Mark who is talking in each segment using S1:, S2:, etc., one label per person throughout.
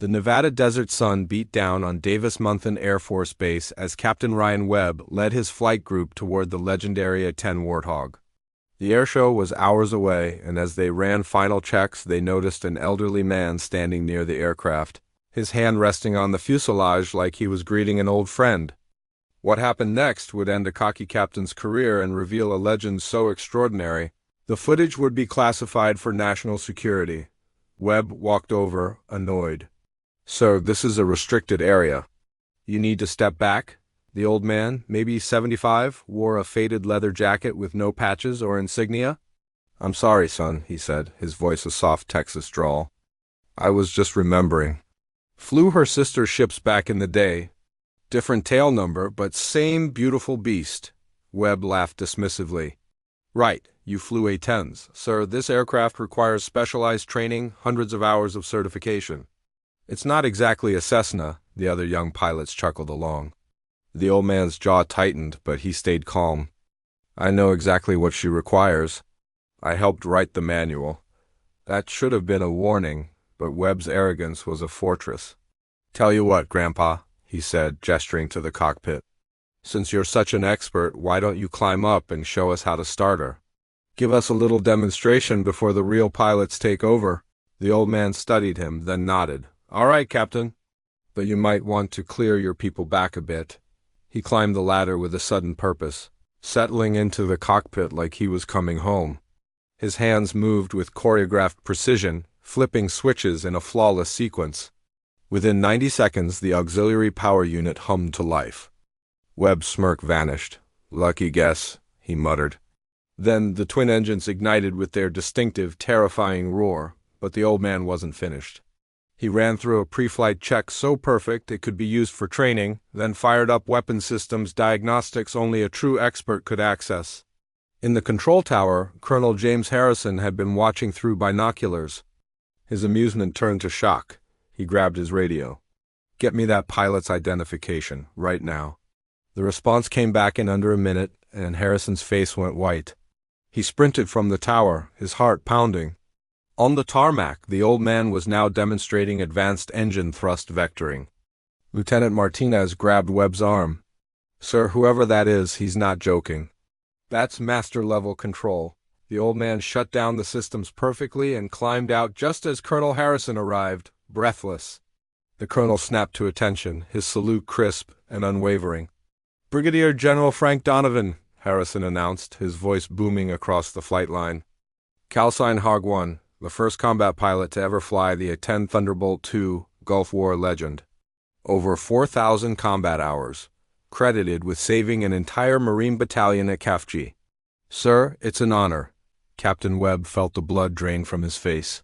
S1: The Nevada desert sun beat down on Davis-Monthan Air Force Base as Captain Ryan Webb led his flight group toward the legendary A-10 Warthog. The airshow was hours away, and as they ran final checks, they noticed an elderly man standing near the aircraft, his hand resting on the fuselage like he was greeting an old friend. What happened next would end a cocky captain's career and reveal a legend so extraordinary, the footage would be classified for national security. Webb walked over, annoyed. "Sir, this is a restricted area. You need to step back." The old man, maybe 75, wore a faded leather jacket with no patches or insignia. "I'm sorry, son," he said, his voice a soft Texas drawl. "I was just remembering. Flew her sister ships back in the day. Different tail number, but same beautiful beast." Webb laughed dismissively. "Right, you flew A-10s. Sir, this aircraft requires specialized training, hundreds of hours of certification." "It's not exactly a Cessna," the other young pilots chuckled along. The old man's jaw tightened, but he stayed calm. "I know exactly what she requires. I helped write the manual." That should have been a warning, but Webb's arrogance was a fortress. "Tell you what, Grandpa," he said, gesturing to the cockpit. "Since you're such an expert, why don't you climb up and show us how to start her? Give us a little demonstration before the real pilots take over." The old man studied him, then nodded. "All right, Captain. But you might want to clear your people back a bit." He climbed the ladder with a sudden purpose, settling into the cockpit like he was coming home. His hands moved with choreographed precision, flipping switches in a flawless sequence. Within 90 seconds, the auxiliary power unit hummed to life. Webb's smirk vanished. "Lucky guess," he muttered. Then the twin engines ignited with their distinctive, terrifying roar, but the old man wasn't finished. He ran through a pre-flight check so perfect it could be used for training, then fired up weapon systems diagnostics only a true expert could access. In the control tower, Colonel James Harrison had been watching through binoculars. His amusement turned to shock. He grabbed his radio. "Get me that pilot's identification, right now." The response came back in under a minute, and Harrison's face went white. He sprinted from the tower, his heart pounding. On the tarmac, the old man was now demonstrating advanced engine thrust vectoring. Lieutenant Martinez grabbed Webb's arm. "Sir, whoever that is, he's not joking. That's master-level control." The old man shut down the systems perfectly and climbed out just as Colonel Harrison arrived, breathless. The colonel snapped to attention, his salute crisp and unwavering. "Brigadier General Frank Donovan," Harrison announced, his voice booming across the flight line. "Calsign Hog 1. The first combat pilot to ever fly the A-10 Thunderbolt II, Gulf War legend. Over 4,000 combat hours, credited with saving an entire Marine battalion at Kafji. Sir, it's an honor." Captain Webb felt the blood drain from his face.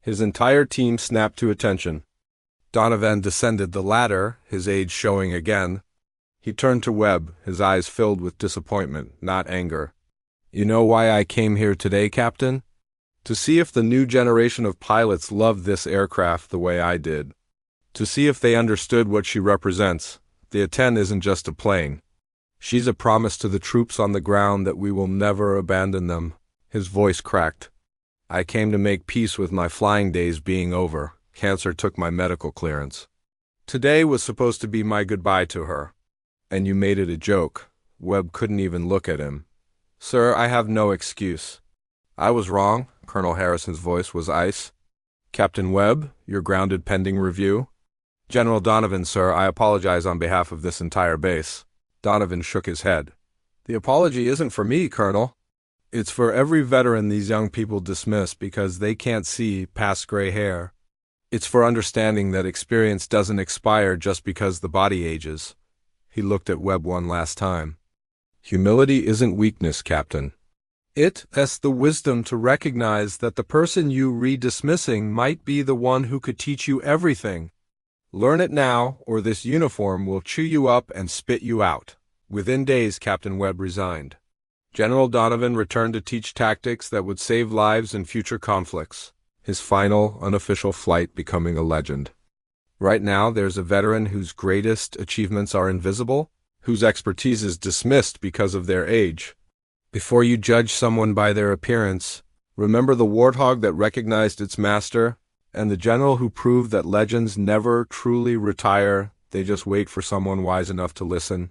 S1: His entire team snapped to attention. Donovan descended the ladder, his age showing again. He turned to Webb, his eyes filled with disappointment, not anger. "You know why I came here today, Captain? To see if the new generation of pilots loved this aircraft the way I did. To see if they understood what she represents. The A-10 isn't just a plane. She's a promise to the troops on the ground that we will never abandon them." His voice cracked. "I came to make peace with my flying days being over. Cancer took my medical clearance. Today was supposed to be my goodbye to her. And you made it a joke." Webb couldn't even look at him. "Sir, I have no excuse." "I was wrong." Colonel Harrison's voice was ice. "Captain Webb, you're grounded pending review." "General Donovan, sir, I apologize on behalf of this entire base." Donovan shook his head. "The apology isn't for me, Colonel. It's for every veteran these young people dismiss because they can't see past gray hair. It's for understanding that experience doesn't expire just because the body ages." He looked at Webb one last time. "Humility isn't weakness, Captain. It's the wisdom to recognize that the person you re-dismissing might be the one who could teach you everything. Learn it now, or this uniform will chew you up and spit you out." Within days, Captain Webb resigned. General Donovan returned to teach tactics that would save lives in future conflicts, his final, unofficial flight becoming a legend. Right now, there's a veteran whose greatest achievements are invisible, whose expertise is dismissed because of their age. Before you judge someone by their appearance, remember the warthog that recognized its master and the general who proved that legends never truly retire, they just wait for someone wise enough to listen.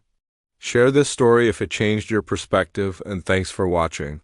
S1: Share this story if it changed your perspective, and thanks for watching.